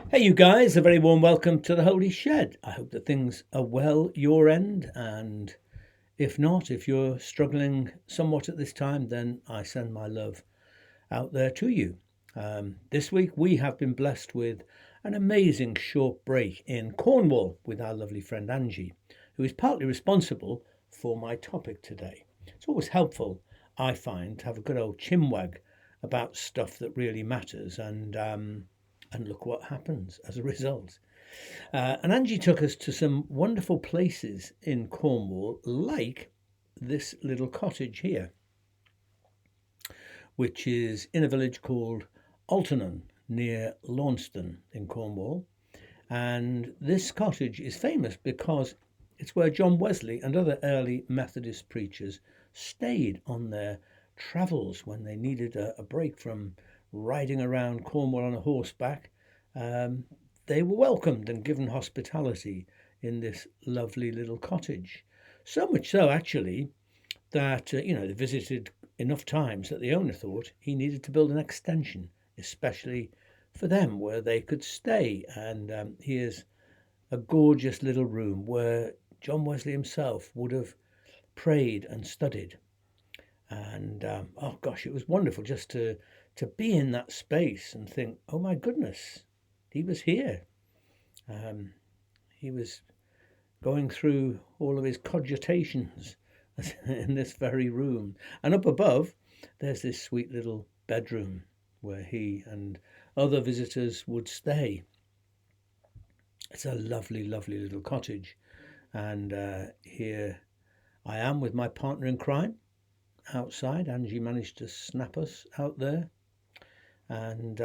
Hey, you guys, a very warm welcome to the Holy Shed. I hope that things are well your end, and if not, if you're struggling somewhat at this time, then I send my love out there to you. This week we have been blessed with an amazing short break in Cornwall with our lovely friend Angie, who is partly responsible for my topic today. It's always helpful, I find, to have a good old chinwag about stuff that really matters, and look what happens as a result. And Angie took us to some wonderful places in Cornwall, like this little cottage here, which is in a village called Altonon near Launceston in Cornwall. And this cottage is famous because it's where John Wesley and other early Methodist preachers stayed on their travels when they needed a break from riding around Cornwall on a horseback. They were welcomed and given hospitality in this lovely little cottage. So much so, actually, that they visited enough times that the owner thought he needed to build an extension, especially for them, where they could stay. And here's a gorgeous little room where John Wesley himself would have prayed and studied. And oh gosh, it was wonderful just to be in that space and think, oh my goodness, he was here. He was going through all of his cogitations in this very room. And up above, there's this sweet little bedroom where he and other visitors would stay. It's a lovely, lovely little cottage. And here I am with my partner in crime outside. Angie managed to snap us out there. And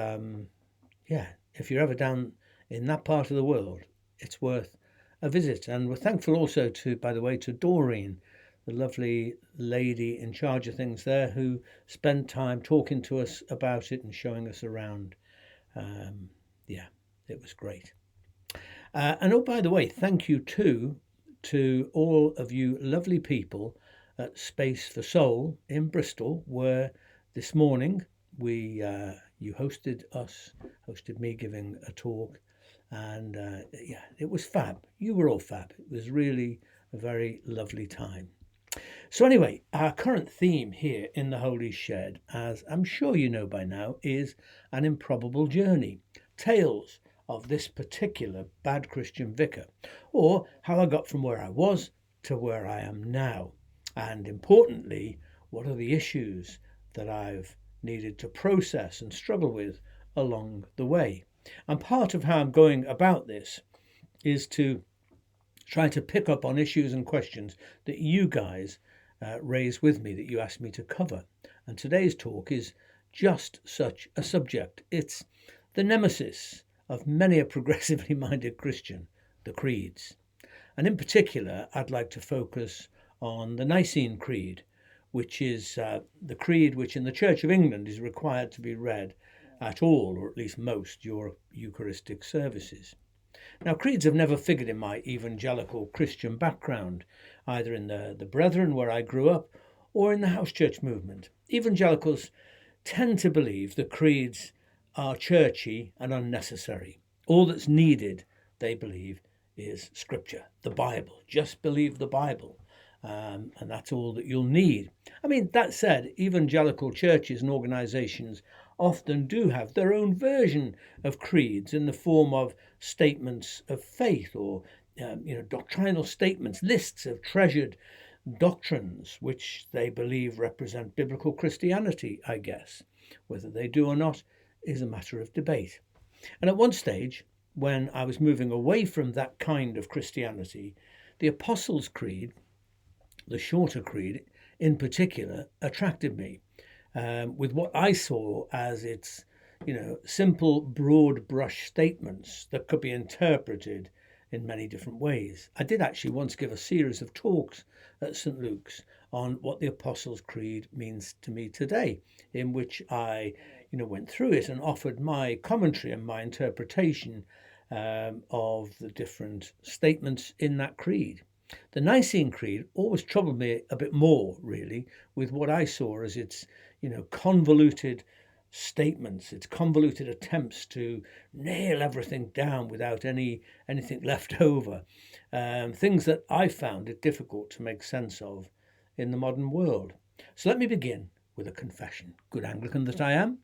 if you're ever down in that part of the world, it's worth a visit. And we're thankful also to, by the way, to Doreen, the lovely lady in charge of things there, who spent time talking to us about it and showing us around. It was great. And oh, by the way, thank you too to all of you lovely people at Space for Soul in Bristol, where this morning you hosted me giving a talk, and it was fab. You were all fab. It was really a very lovely time. So anyway, our current theme here in the Holy Shed, as I'm sure you know by now, is an improbable journey. Tales of this particular bad Christian vicar, or how I got from where I was to where I am now. And importantly, what are the issues that I've needed to process and struggle with along the way. And part of how I'm going about this is to try to pick up on issues and questions that you guys raise with me, that you asked me to cover. And today's talk is just such a subject. It's the nemesis of many a progressively minded Christian, the creeds. And in particular, I'd like to focus on the Nicene Creed, which is the creed which in the Church of England is required to be read at all, or at least most, your Eucharistic services. Now, creeds have never figured in my evangelical Christian background, either in the Brethren, where I grew up, or in the house church movement. Evangelicals tend to believe that creeds are churchy and unnecessary. All that's needed, they believe, is Scripture, the Bible. Just believe the Bible. And that's all that you'll need. I mean, that said, evangelical churches and organizations often do have their own version of creeds in the form of statements of faith, or doctrinal statements, lists of treasured doctrines which they believe represent biblical Christianity, I guess. Whether they do or not is a matter of debate. And at one stage, when I was moving away from that kind of Christianity, the Apostles' Creed, the shorter creed in particular, attracted me, with what I saw as its simple broad brush statements that could be interpreted in many different ways. I did actually once give a series of talks at St. Luke's on what the Apostles' Creed means to me today, in which I went through it and offered my commentary and my interpretation of the different statements in that creed. The Nicene Creed always troubled me a bit more, really, with what I saw as its, convoluted statements, it's convoluted attempts to nail everything down without anything left over, things that I found it difficult to make sense of in the modern world. So let me begin with a confession, good Anglican that I am,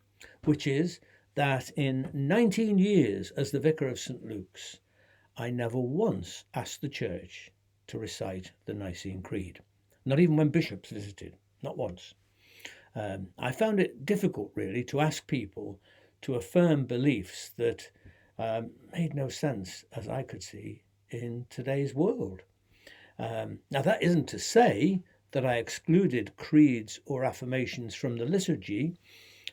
which is that in 19 years as the Vicar of St. Luke's, I never once asked the Church to recite the Nicene Creed, not even when bishops visited, not once. I found it difficult, really, to ask people to affirm beliefs that made no sense, as I could see, in today's world. Now, that isn't to say that I excluded creeds or affirmations from the liturgy,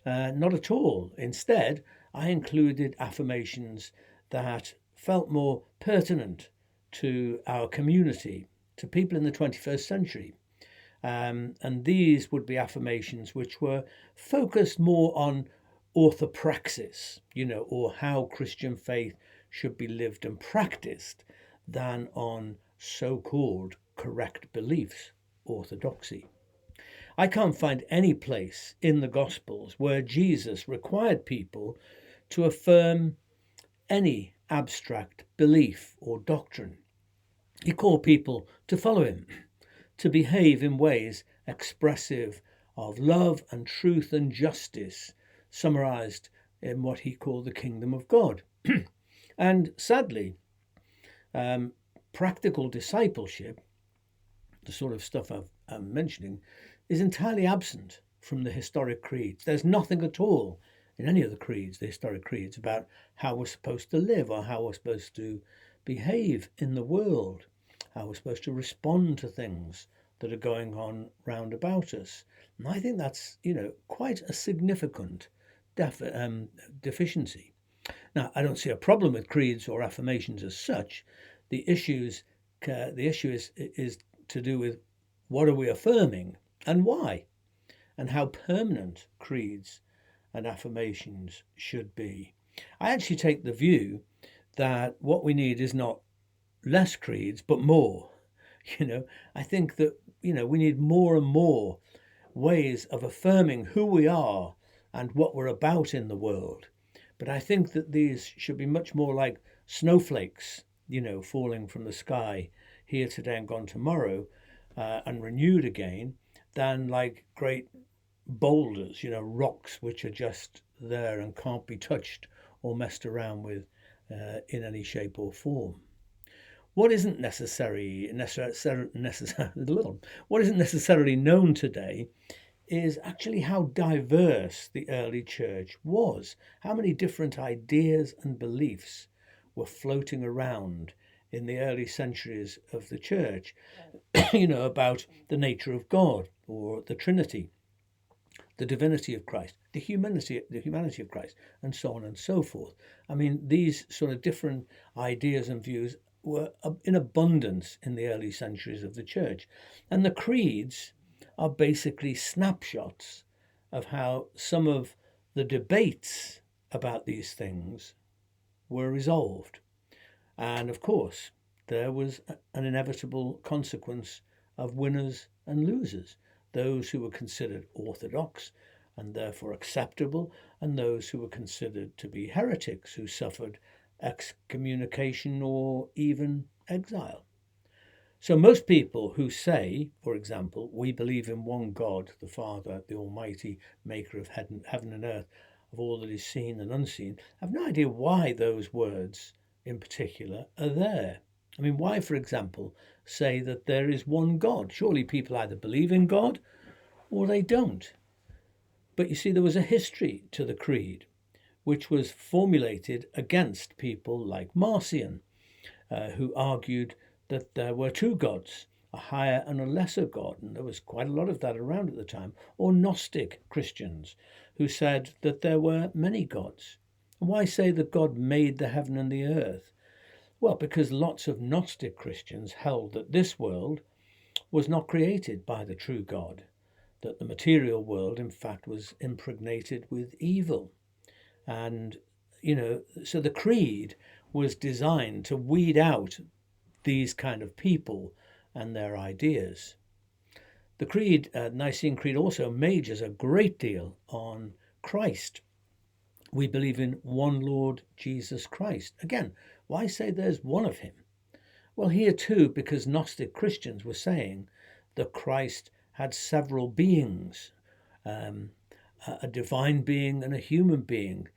not at all. Instead, I included affirmations that felt more pertinent to our community, to people in the 21st century. And these would be affirmations which were focused more on orthopraxis, or how Christian faith should be lived and practiced, than on so-called correct beliefs, orthodoxy. I can't find any place in the Gospels where Jesus required people to affirm any abstract belief or doctrine. He called people to follow him, to behave in ways expressive of love and truth and justice, summarized in what he called the kingdom of God. And sadly, practical discipleship, the sort of stuff I'm mentioning, is entirely absent from the historic creeds. There's nothing at all in any of the creeds, the historic creeds, about how we're supposed to live or how we're supposed to behave in the world, how we're supposed to respond to things that are going on round about us. And I think that's, quite a significant deficiency. Now, I don't see a problem with creeds or affirmations as such. The issue is to do with what are we affirming and why, and how permanent creeds and affirmations should be. I actually take the view that what we need is not less creeds, but more. I think that, we need more and more ways of affirming who we are and what we're about in the world. But I think that these should be much more like snowflakes, falling from the sky here today and gone tomorrow, and renewed again, than like great boulders, rocks which are just there and can't be touched or messed around with in any shape or form. What isn't necessarily known today is actually how diverse the early church was, how many different ideas and beliefs were floating around in the early centuries of the church, about the nature of God or the Trinity, the divinity of Christ, the humanity of Christ, and so on and so forth. I mean, these sort of different ideas and views were in abundance in the early centuries of the church. And the creeds are basically snapshots of how some of the debates about these things were resolved. And of course, there was an inevitable consequence of winners and losers, those who were considered orthodox and therefore acceptable, and those who were considered to be heretics, who suffered excommunication or even exile. So most people who say, for example, we believe in one God, the Father, the Almighty, maker of heaven and earth, of all that is seen and unseen, have no idea why those words in particular are there. I mean, why, for example, say that there is one God? Surely people either believe in God or they don't. But you see, there was a history to the creed, which was formulated against people like Marcion, who argued that there were two gods, a higher and a lesser God, and there was quite a lot of that around at the time, or Gnostic Christians, who said that there were many gods. And why say that God made the heaven and the earth? Well, because lots of Gnostic Christians held that this world was not created by the true God, that the material world, in fact, was impregnated with evil. And, so the creed was designed to weed out these kind of people and their ideas. The creed, Nicene Creed, also majors a great deal on Christ We believe in one Lord Jesus Christ. Again, why say there's one of him? Well, here too, because Gnostic Christians were saying that Christ had several beings, a divine being and a human being,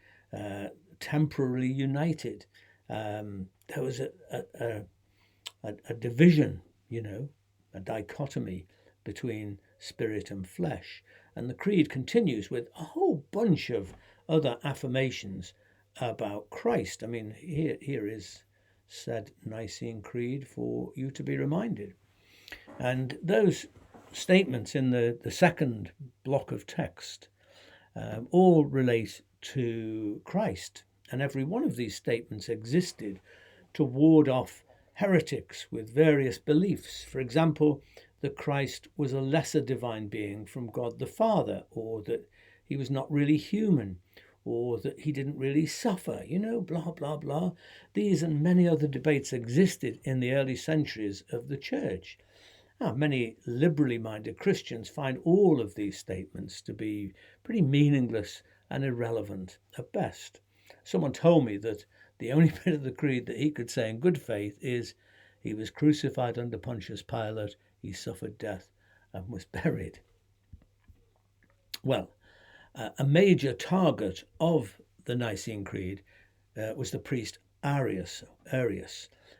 temporarily united. There was a division, a dichotomy between spirit and flesh. And the creed continues with a whole bunch of other affirmations about Christ. I mean, here is said Nicene Creed for you to be reminded. And those statements in the second block of text all relate to Christ. And every one of these statements existed to ward off heretics with various beliefs. For example, that Christ was a lesser divine being from God the Father, or that he was not really human, or that he didn't really suffer, blah, blah, blah. These and many other debates existed in the early centuries of the church. Now, many liberally minded Christians find all of these statements to be pretty meaningless and irrelevant at best. Someone told me that the only bit of the creed that he could say in good faith is he was crucified under Pontius Pilate, he suffered death and was buried. Well, a major target of the Nicene Creed was the priest Arius,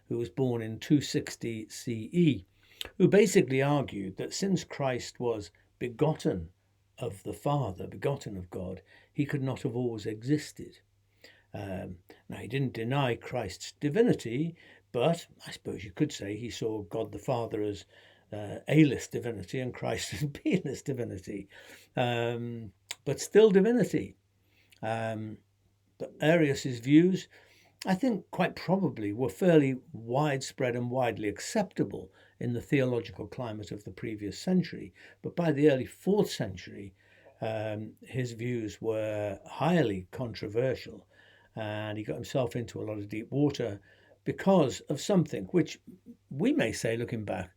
who was born in 260 CE, who basically argued that since Christ was begotten of the Father, begotten of God, he could not have always existed. Now, he didn't deny Christ's divinity, but I suppose you could say he saw God the Father as A-list divinity and Christ as B-list divinity, but still divinity. But Arius's views, I think quite probably, were fairly widespread and widely acceptable in the theological climate of the previous century. But by the early 4th century, his views were highly controversial, and he got himself into a lot of deep water because of something which we may say, looking back,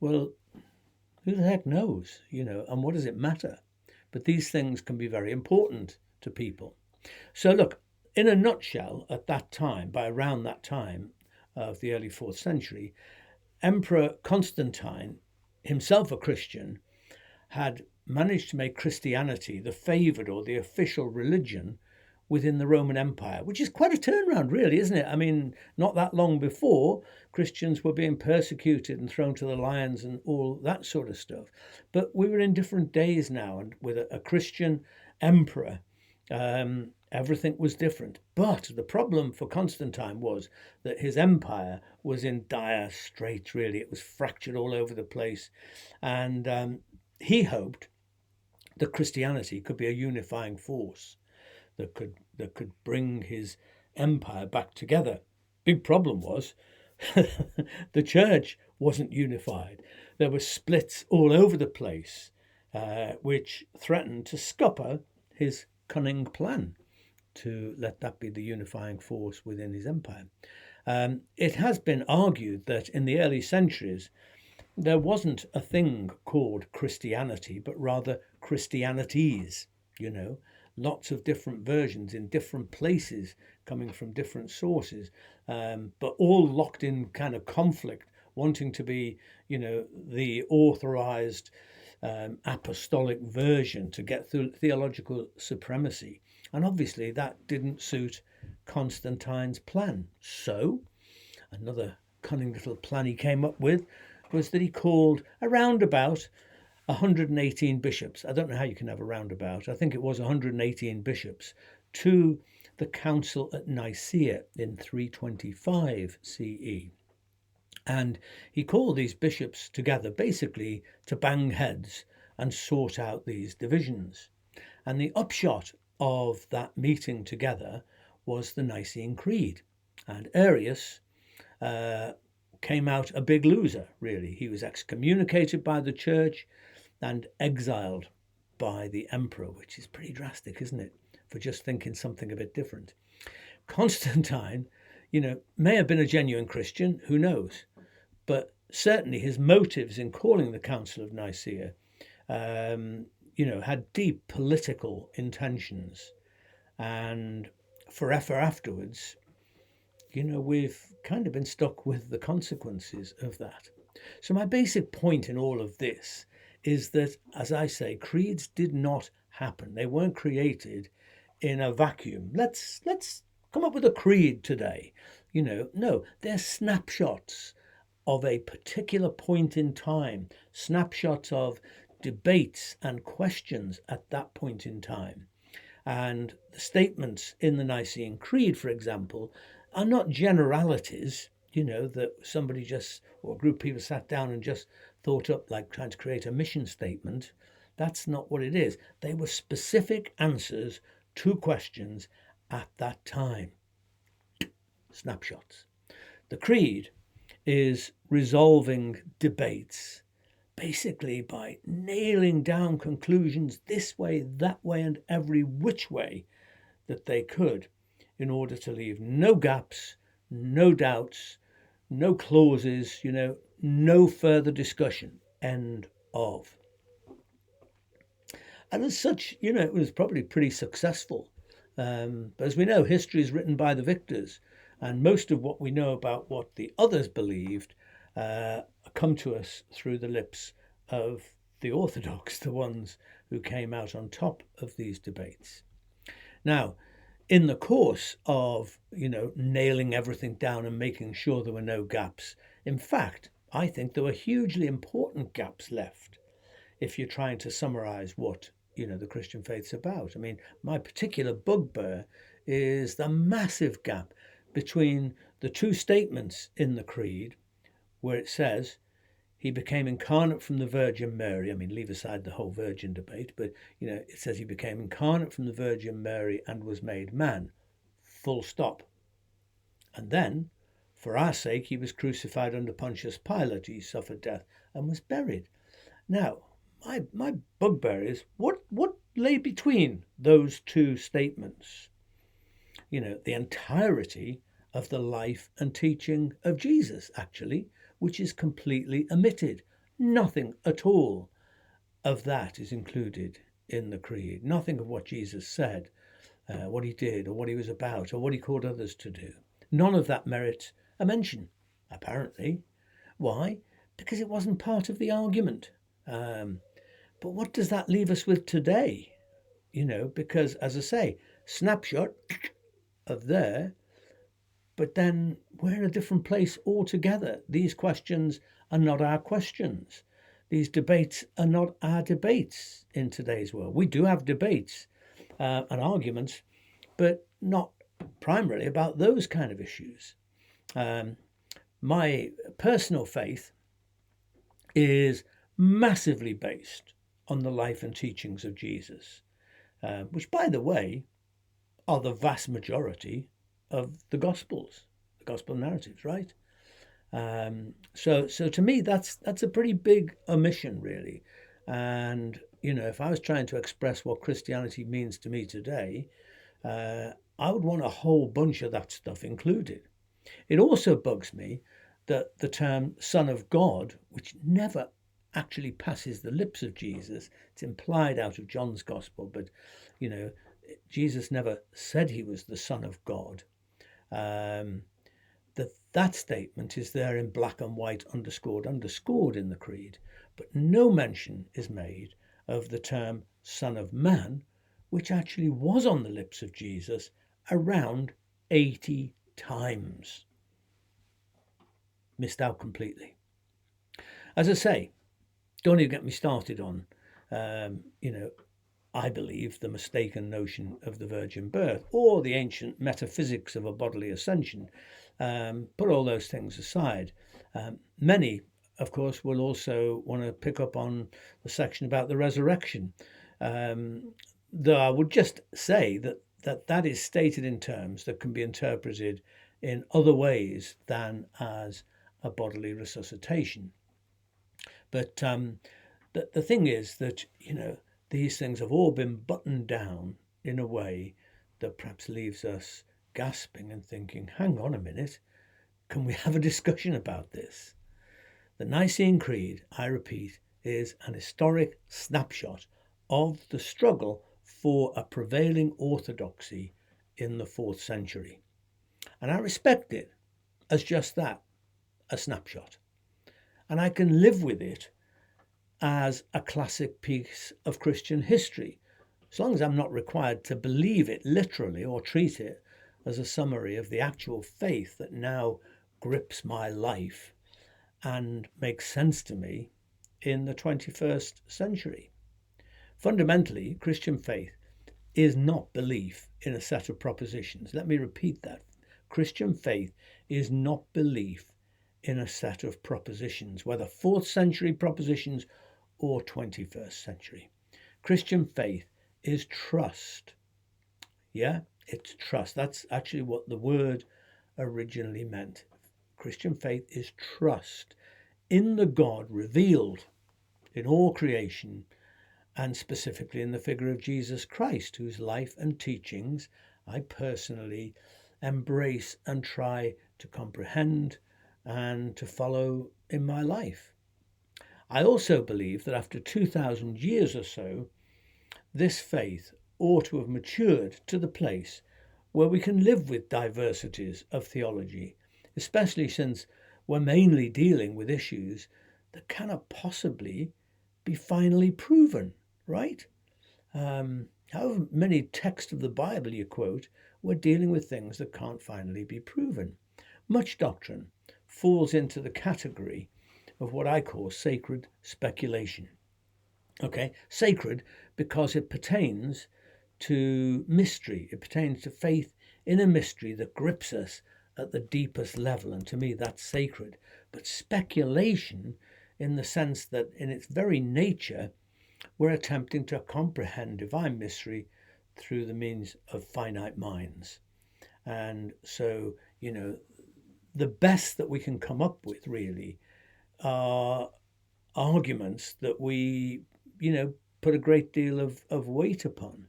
well, who the heck knows, and what does it matter? But these things can be very important to people. So look, in a nutshell, at that time, by around that time of the early 4th century, Emperor Constantine, himself a Christian, had managed to make Christianity the favoured or the official religion within the Roman Empire, which is quite a turnaround, really, isn't it? I mean, not that long before, Christians were being persecuted and thrown to the lions and all that sort of stuff. But we were in different days now, and with a Christian emperor, everything was different. But the problem for Constantine was that his empire was in dire straits, really. It was fractured all over the place. And he hoped that Christianity could be a unifying force that could bring his empire back together. Big problem was the church wasn't unified. There were splits all over the place, which threatened to scupper his cunning plan to let that be the unifying force within his empire. It has been argued that in the early centuries, there wasn't a thing called Christianity, but rather Christianities, lots of different versions in different places coming from different sources, but all locked in kind of conflict, wanting to be, the authorized apostolic version to get through theological supremacy. And obviously that didn't suit Constantine's plan. So another cunning little plan he came up with was that he called around about 118 bishops. I don't know how you can have a roundabout. I think it was 118 bishops to the council at Nicaea in 325 CE. And he called these bishops together basically to bang heads and sort out these divisions. And the upshot of that meeting together was the Nicene Creed. And Arius came out a big loser, really. He was excommunicated by the church and exiled by the emperor, which is pretty drastic, isn't it, for just thinking something a bit different. Constantine, may have been a genuine Christian, who knows? But certainly his motives in calling the Council of Nicaea, had deep political intentions. And forever afterwards, we've kind of been stuck with the consequences of that. So my basic point in all of this is that, as I say, creeds did not happen. They weren't created in a vacuum. Let's come up with a creed today. No, they're snapshots of a particular point in time, snapshots of debates and questions at that point in time. And the statements in the Nicene Creed, for example, are not generalities, that somebody just, or a group of people sat down and just thought up, like trying to create a mission statement. That's not what it is. They were specific answers to questions at that time. Snapshots. The Creed is resolving debates basically by nailing down conclusions this way, that way, and every which way that they could, in order to leave no gaps, no doubts, no clauses, no further discussion. End of. And as such, it was probably pretty successful. But as we know, history is written by the victors, and most of what we know about what the others believed come to us through the lips of the Orthodox, the ones who came out on top of these debates. Now, in the course of, nailing everything down and making sure there were no gaps, in fact, I think there were hugely important gaps left if you're trying to summarize what, the Christian faith's about. I mean, my particular bugbear is the massive gap between the two statements in the Creed where it says, he became incarnate from the Virgin Mary. I mean, leave aside the whole virgin debate, but, it says he became incarnate from the Virgin Mary and was made man. Full stop. And then, for our sake, he was crucified under Pontius Pilate. He suffered death and was buried. Now, my bugbear is what lay between those two statements? The entirety of the life and teaching of Jesus, actually, which is completely omitted. Nothing at all of that is included in the Creed. Nothing of what Jesus said, what he did, or what he was about, or what he called others to do. None of that merits a mention, apparently. Why? Because it wasn't part of the argument. But what does that leave us with today? Because, as I say, snapshot of there, but then we're in a different place altogether. These questions are not our questions. These debates are not our debates in today's world. We do have debates and arguments, but not primarily about those kind of issues. My personal faith is massively based on the life and teachings of Jesus, which, by the way, are the vast majority of the Gospels, the Gospel narratives, right? So to me, that's a pretty big omission, really. And, if I was trying to express what Christianity means to me today, I would want a whole bunch of that stuff included. It also bugs me that the term Son of God, which never actually passes the lips of Jesus, it's implied out of John's Gospel, but, Jesus never said he was the Son of God. That statement is there in black and white, underscored in the Creed, but no mention is made of the term Son of Man, which actually was on the lips of Jesus around 80 times. Missed out completely. As I say, don't even get me started on, I believe the mistaken notion of the virgin birth or the ancient metaphysics of a bodily ascension. Put all those things aside. Many, of course, will also want to pick up on the section about the resurrection. Though I would just say that is stated in terms that can be interpreted in other ways than as a bodily resuscitation. But the thing is that, these things have all been buttoned down in a way that perhaps leaves us gasping and thinking, hang on a minute, can we have a discussion about this? The Nicene Creed, I repeat, is an historic snapshot of the struggle for a prevailing orthodoxy in the 4th century. And I respect it as just that, a snapshot. And I can live with it as a classic piece of Christian history, as long as I'm not required to believe it literally or treat it as a summary of the actual faith that now grips my life and makes sense to me in the 21st century. Fundamentally, Christian faith is not belief in a set of propositions. Let me repeat that. Christian faith is not belief in a set of propositions, whether 4th century propositions or 21st century. Christian faith is trust. Yeah, it's trust. That's actually what the word originally meant. Christian faith is trust in the God revealed in all creation, and specifically in the figure of Jesus Christ, whose life and teachings I personally embrace and try to comprehend and to follow in my life. I also believe that after 2,000 years or so, this faith ought to have matured to the place where we can live with diversities of theology, especially since we're mainly dealing with issues that cannot possibly be finally proven, right? However many texts of the Bible you quote, we're dealing with things that can't finally be proven. Much doctrine falls into the category of what I call sacred speculation. Okay, sacred because it pertains to mystery. It pertains to faith in a mystery that grips us at the deepest level, and to me that's sacred. But speculation in the sense that in its very nature we're attempting to comprehend divine mystery through the means of finite minds. And so, the best that we can come up with really are arguments that we, put a great deal of weight upon.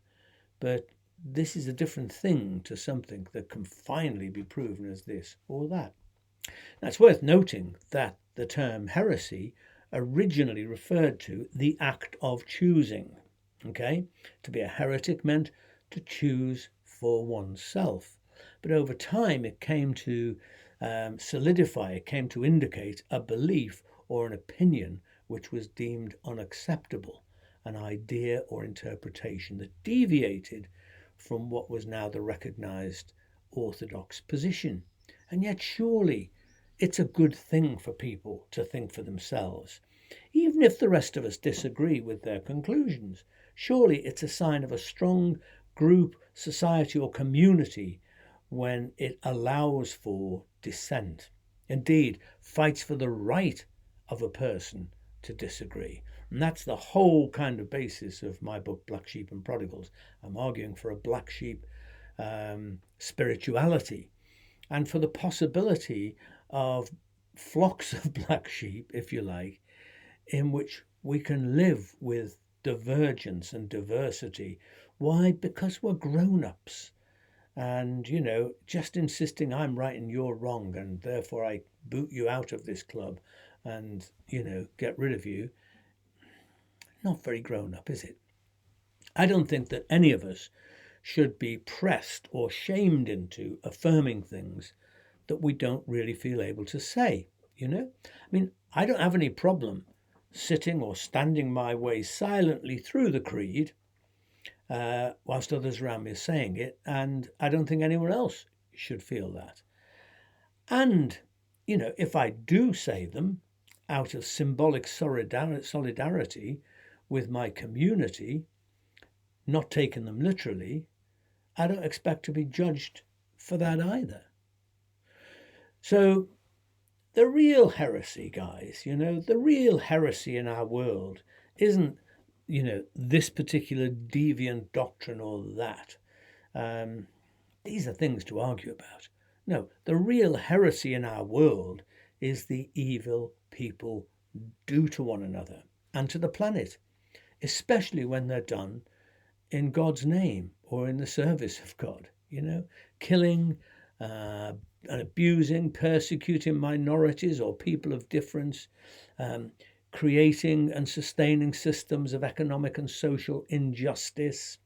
But this is a different thing to something that can finally be proven as this or that. Now, it's worth noting that the term heresy originally referred to the act of choosing. Okay, to be a heretic meant to choose for oneself. But over time, it came to solidify, it came to indicate a belief or an opinion which was deemed unacceptable, an idea or interpretation that deviated from what was now the recognized orthodox position. And yet, surely, it's a good thing for people to think for themselves, even if the rest of us disagree with their conclusions. Surely it's a sign of a strong group, society, or community when it allows for dissent. Indeed, fights for the right of a person to disagree. And that's the whole kind of basis of my book, Black Sheep and Prodigals. I'm arguing for a black sheep spirituality and for the possibility of flocks of black sheep, if you like, in which we can live with divergence and diversity. Why? Because we're grown-ups. And, just insisting I'm right and you're wrong, and therefore I boot you out of this club and, get rid of you. Not very grown-up, is it? I don't think that any of us should be pressed or shamed into affirming things that we don't really feel able to say, I don't have any problem sitting or standing my way silently through the creed whilst others around me are saying it, and I don't think anyone else should feel that. And, if I do say them out of symbolic solidarity with my community, not taking them literally, I don't expect to be judged for that either. So the real heresy, guys, the real heresy in our world isn't, this particular deviant doctrine or that. These are things to argue about. No, the real heresy in our world is the evil people do to one another and to the planet, especially when they're done in God's name or in the service of God, killing and abusing, persecuting minorities or people of difference, creating and sustaining systems of economic and social injustice,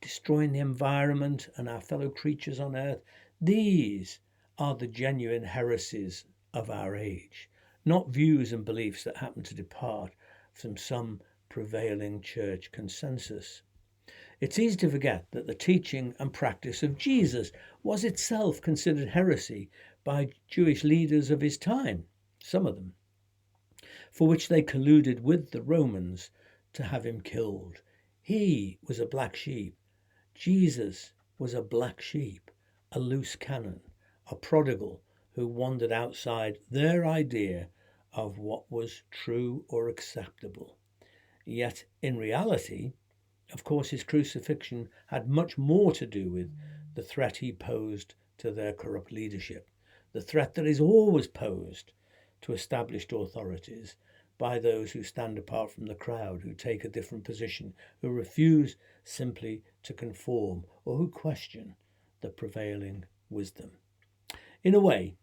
destroying the environment and our fellow creatures on earth. These are the genuine heresies of our age, not views and beliefs that happen to depart from some prevailing church consensus. It's easy to forget that the teaching and practice of Jesus was itself considered heresy by Jewish leaders of his time, some of them, for which they colluded with the Romans to have him killed. He was a black sheep. Jesus was a black sheep, a loose cannon, a prodigal who wandered outside their idea of what was true or acceptable. Yet in reality, of course, his crucifixion had much more to do with the threat he posed to their corrupt leadership, the threat that is always posed to established authorities by those who stand apart from the crowd, who take a different position, who refuse simply to conform, or who question the prevailing wisdom. In a way,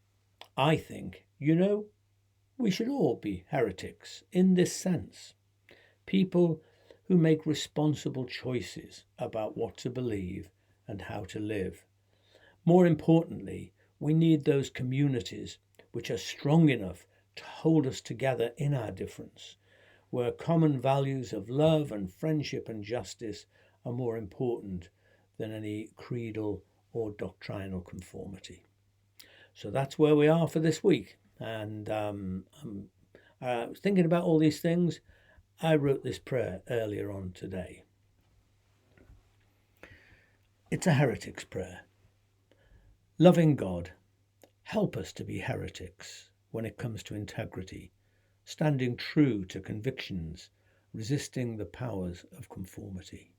I think, we should all be heretics in this sense. People who make responsible choices about what to believe and how to live. More importantly, we need those communities which are strong enough to hold us together in our difference, where common values of love and friendship and justice are more important than any creedal or doctrinal conformity. So that's where we are for this week. And thinking about all these things, I wrote this prayer earlier on today. It's a heretics prayer. Loving God, help us to be heretics when it comes to integrity, standing true to convictions, resisting the powers of conformity.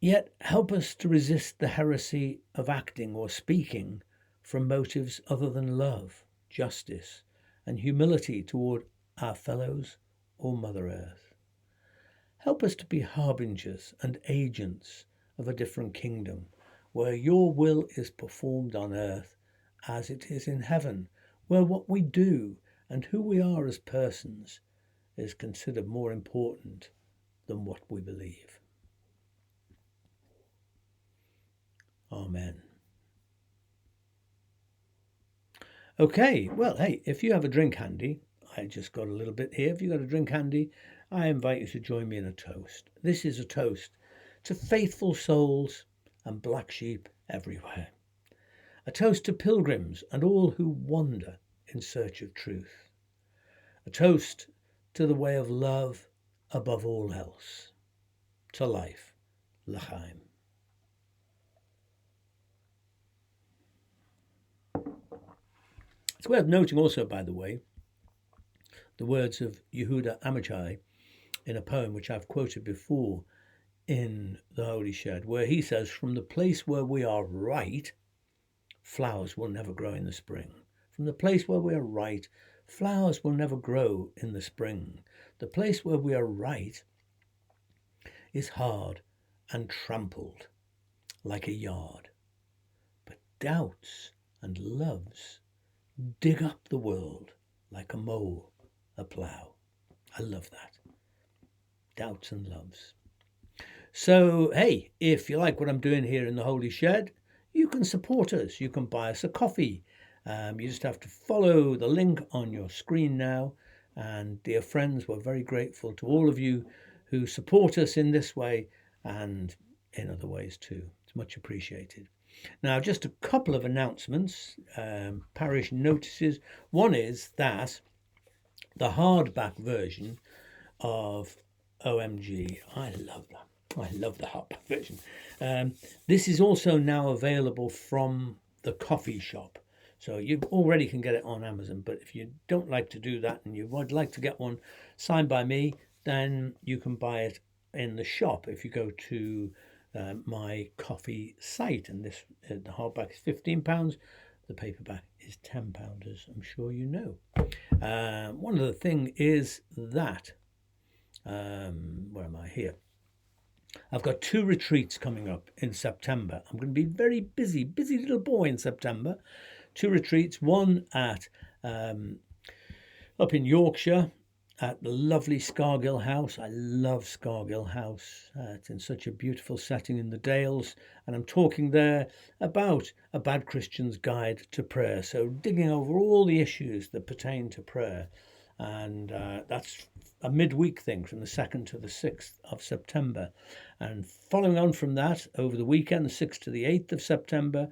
Yet help us to resist the heresy of acting or speaking from motives other than love, justice, and humility toward our fellows or Mother Earth. Help us to be harbingers and agents of a different kingdom, where your will is performed on earth as it is in heaven, where what we do and who we are as persons is considered more important than what we believe. Amen. Okay, well, hey, if you have a drink handy, I just got a little bit here. If you've got a drink handy, I invite you to join me in a toast. This is a toast to faithful souls and black sheep everywhere. A toast to pilgrims and all who wander in search of truth. A toast to the way of love above all else. To life, l'chaim. It's worth noting also, by the way, the words of Yehuda Amichai in a poem which I've quoted before in the Holy Shed, where he says, from the place where we are right, flowers will never grow in the spring. From the place where we are right, flowers will never grow in the spring. The place where we are right is hard and trampled like a yard. But doubts and loves dig up the world like a mole, a plough. I love that. Doubts and loves. So, hey, if you like what I'm doing here in the Holy Shed, you can support us. You can buy us a coffee. You just have to follow the link on your screen now. And dear friends, we're very grateful to all of you who support us in this way and in other ways too. It's much appreciated. Now, just a couple of announcements, parish notices. One is that the hardback version of OMG, I love that. I love the hardback version. This is also now available from the coffee shop. So you already can get it on Amazon. But if you don't like to do that and you would like to get one signed by me, then you can buy it in the shop if you go to my coffee site. And this the hardback is £15. The paperback is £10, as I'm sure you know. One other thing is that, where am I here? I've got 2 retreats coming up in September. I'm going to be very busy little boy in September. 2 retreats, one at up in Yorkshire at the lovely Scargill House. I love Scargill House. It's in such a beautiful setting in the Dales, and I'm talking there about a bad Christian's guide to prayer. So digging over all the issues that pertain to prayer, and that's a midweek thing from the 2nd to the 6th of September. And following on from that, over the weekend, the 6th to the 8th of September,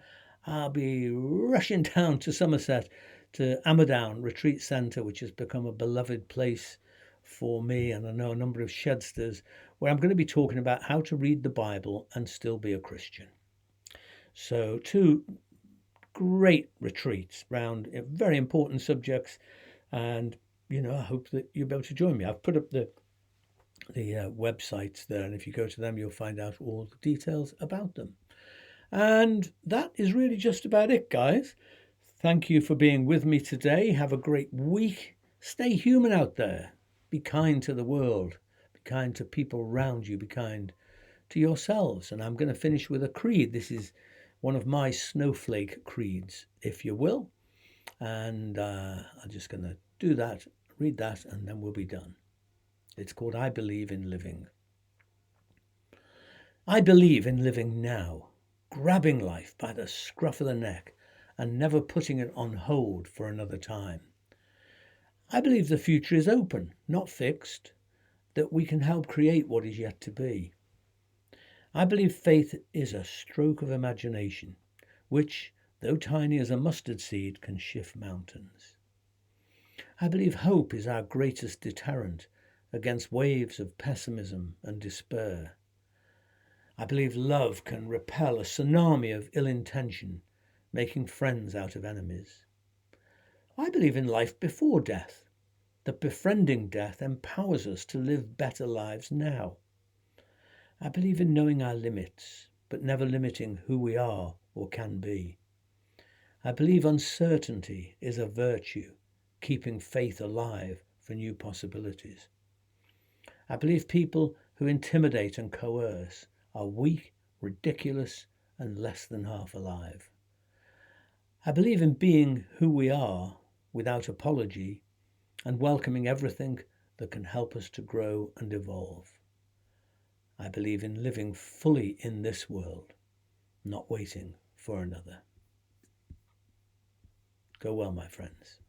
I'll be rushing down to Somerset to Amerdown Retreat Centre, which has become a beloved place for me and I know a number of Shedsters, where I'm going to be talking about how to read the Bible and still be a Christian. So 2 great retreats around very important subjects, and I hope that you'll be able to join me. I've put up the websites there, and if you go to them, you'll find out all the details about them. And that is really just about it, guys. Thank you for being with me today. Have a great week. Stay human out there. Be kind to the world. Be kind to people around you. Be kind to yourselves. And I'm going to finish with a creed. This is one of my snowflake creeds, if you will. And I'm just going to do that, read that, and then we'll be done. It's called I Believe in Living. I believe in living now, grabbing life by the scruff of the neck and never putting it on hold for another time. I believe the future is open, not fixed, that we can help create what is yet to be. I believe faith is a stroke of imagination, which, though tiny as a mustard seed, can shift mountains. I believe hope is our greatest deterrent against waves of pessimism and despair. I believe love can repel a tsunami of ill intention, making friends out of enemies. I believe in life before death, that befriending death empowers us to live better lives now. I believe in knowing our limits, but never limiting who we are or can be. I believe uncertainty is a virtue, keeping faith alive for new possibilities. I believe people who intimidate and coerce are weak, ridiculous, and less than half alive. I believe in being who we are without apology and welcoming everything that can help us to grow and evolve. I believe in living fully in this world, not waiting for another. Go well, my friends.